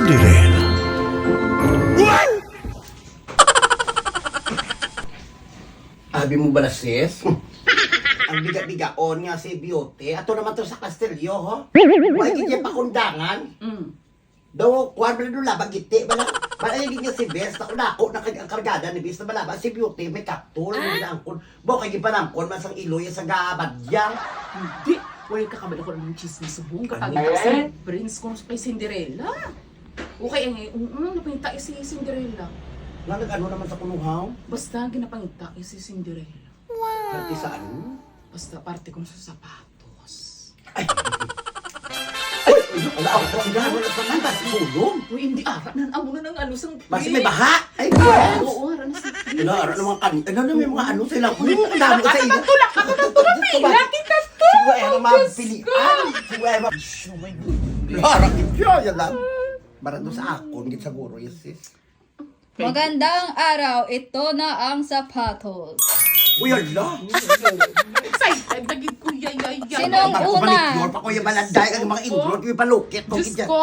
Cinderella. Abi mo ba na sis? Ang biga-bigaon nga si Beauty. Ato naman to sa Castillo, ho? Why gigya pa kundangan? Daw, kuwan ba na doon labang giti? Balay nga si Bes, ako nakakargada ni Bes na malaba. Si Beauty, may kaptul, may naangkon. Bo, kaya panangkon, masang iloy sa gabadyang. Hindi. Wala ka kabalik ko ng chismis sa buong kapag ito sa prince kung kay Cinderella. Okay, napangita si Cinderella. Nga nag-ano naman sa kunuhaw? Basta ginapangita si Cinderella. Kati saan? Basta parte kong sa sapatos. Ala, ako sa sila, wala sa mga sulong. Uy, hindi ara. Amo na ng ano sang Basta may baha. Ay, Oo, ara na si prince. Ano, ano naman kanina? Ano naman mga ano sila? Ang dami ko sa ila. Tulak ka na. Laki ka to. Siguro ay ang mapilian. Siguro ay Lara, kito yan lang. Barado sa akon, git siguro, yes sis. Magandang araw, ito na ang sapatos. Uy, ala. Excited. Naging kuya. Sinong una? Palikyor pa ko yung balanday, ang mga indrot, yung palukit. Diyos ko.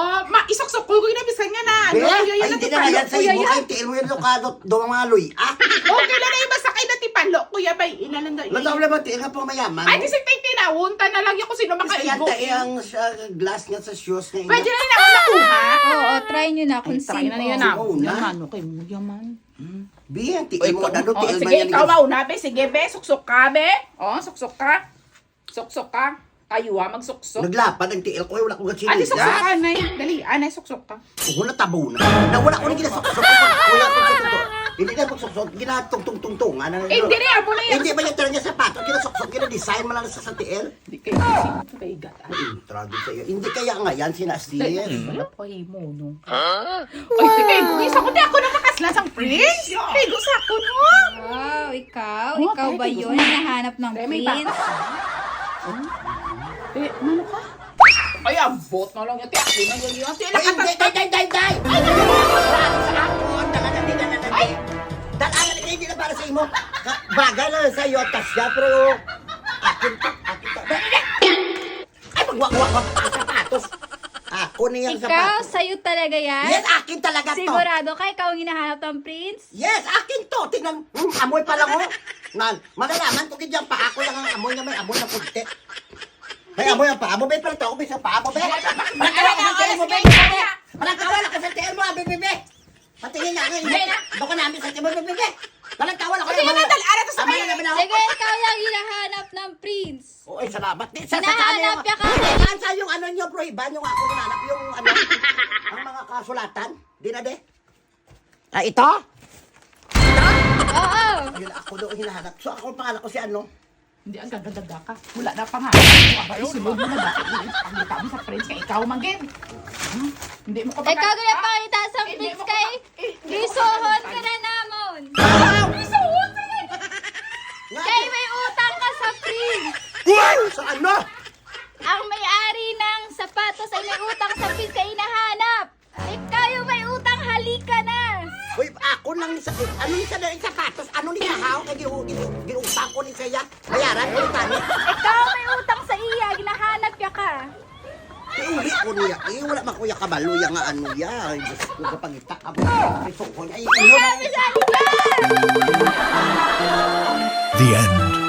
Isok-sok ko yung nabisan nga na. Be, ay hindi na yan sa imo, ay tiil mo yung lokado, doon mga luy. Okay lang na yung masakay na tipalo. Kuya, bay, inalang na. Lalaw naman, tiil nga po mayaman. Ay, kasi tayo tinawunta na lang yung kung sino Kasi yan, makaigo. ang glass nga sa shoes niya. Pwede na ako nakuha. Oo, try nyo na kung Try sino. na yan Sino una? Yung ano kay mo yaman. Be, ang tiil mo, ano, tiil mo Sige, yan. ikaw mauna, be. Sige, be. Suksok ka, be. Suksok ka. Suksok ka. Kayo magsuksok. Naglapad ang tiil ko, wala ko gatsin. Ate, suksok ka, Anay. Dali, Anay, suksok ka. Wala tabo na. Nawala ko na ginasuksok. Wala ko ginasuksok. Hindi na magsuksok. Ginatungtungtungtungan. Hindi rin, amo na yan. Hindi ba yung talaga sapatos? Ginasuksok. Gina-design mo lang sa tiil. Hindi kayo sino kay gata. Ay, intrado sa'yo. Hindi kaya nga yan, sinastil. Wala pa mo, no? Ay, sige, gugis ako. Di ako nakakaslas ang prince. Kay gusto ako, no? Wow, ikaw? Oh, Ikaw ba pwede yun? gusto. Nahanap ng May prince? Eh, ano ka? Ay, abot na lang yung tiyaki na yun yun. Ay, hindi, day! Sa akon, ay! Dalanan na hindi na para sa imo. Bagay lang sa iyo, tasya, pero akin to. Ay, magwagwag ang sapatos. Ako na yung Ikaw? sapatos. Sa'yo talaga yan? Yes, akin talaga to. Sigurado ka? Ikaw ang hinahanap ng prince? Yes, akin to. Tingnan, amoy pa lang oh. Malalaman ko ganyan pa. Ako lang ang amoy na may amoy na kunti. May amoy ang paa mo, be. Pala to ako, be. Sa paa mo, be. Malagkawal ako sa tiyan mo, be. Patingin nga ngayon. Baka namin sa tiyan mo, be. Malagkawal ako. Sige na, dal-ara to sa Amay kanya. na ba Sige, ikaw yung hinahanap ng prince. Oo, ay, salamat. Hinahanap niya ka. Saan sa yung ano nyo, bro? Iba yung ako hinanap. Yung ano, ang mga kasulatan. Di na, de. Ito? Oo. Ayun, ako doon hinahanap. So, ako ang pangalan ko si ano? Hindi, ang gaganda ka. Wala na pa nga. Isunod mo na dati. Pagkita mo sa friends kay ikaw, Magin. Hindi mo ka Ikaw ganyan pakita sa prince kay Gisuhon ka na namon. Gisuhon ka na! Kay may utang ka sa prince. Sa ano? Ang may-ari ng sapatos ay may utang sa prince kay hinahanap. Ikaw yung may utang, halika na. Uy, ako lang sa ano ni sa sapatos, ano ni hahaw kay giutang ko ni saya. Bayaran ko ni tani. Ikaw may utang sa iya, hinahanap niya ka. Iuli ko niya. Wala man kuya kabalo ya nga ano ya. Ay, gusto ko kapag itak ka mo. Ay, sukon. Ay, ano na. Halika! The end.